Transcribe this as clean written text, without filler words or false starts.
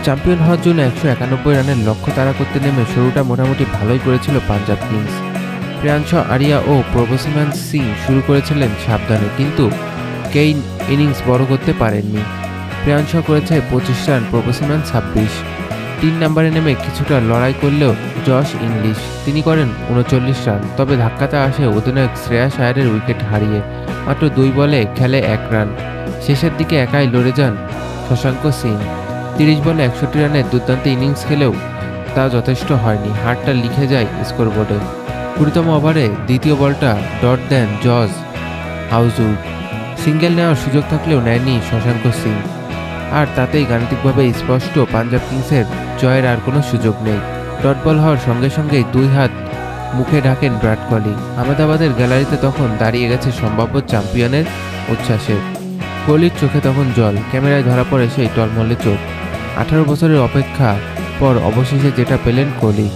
Champion হওয়ার জন্য 191 রানের লক্ষ্য তাড়া করতে নেমে শুরুটা মোটামুটি ভালোই করেছিল পাঞ্জাব কিংস। প্রিয়াংশ আরিয়া ও প্রভসিমান সিং শুরু করেছিলেন সাবধানে, কিন্তু কেইন ইনিংস বড় করতে পারেননি। প্রিয়াংশ করেছে 25 রান, প্রভসিমান 26। 3 নম্বরে নেমে কিছুটা লড়াই করলেও জশ ইংলিশ তিনি করেন 39 রান, তবে ধাক্কাতে আসে অধিনায়ক শ্রেয়াস আয়ারের উইকেট হারিয়ে। মাত্র 2 বলে খেলে 1 রান। শেষের দিকে একাই লড়ে যান শশাঙ্ক সিং। 30 বলে 61 রানের দুর্দান্ত ইনিংস খেলেও তা যথেষ্ট হয়নি, হারটা লিখে যায় স্কোরবোর্ডে। 20তম ওভারে দ্বিতীয় বলটা ডট দেন জজ হাউজউড। সিঙ্গেল নেওয়ার সুযোগ থাকলেও নেয়নি শশাঙ্ক সিং, আর তাতেই গাণিতিকভাবে স্পষ্ট পাঞ্জাব কিংসের জয়ের আর কোনো সুযোগ নেই। ডট বল হওয়ার সঙ্গে সঙ্গেই 2 হাত মুখে ঢাকেন বিরাট কোহলি। আহমেদাবাদের গ্যালারিতে তখন দাঁড়িয়ে গেছে সম্ভাব্য চ্যাম্পিয়নের উচ্ছ্বাসে। কোহলির চোখে তখন জল, ক্যামেরায় ধরা পড়ে সেই টলমলে চোখ। 18 বছরের অপেক্ষা পর অবশেষে যেটা পেলেন কোহলি।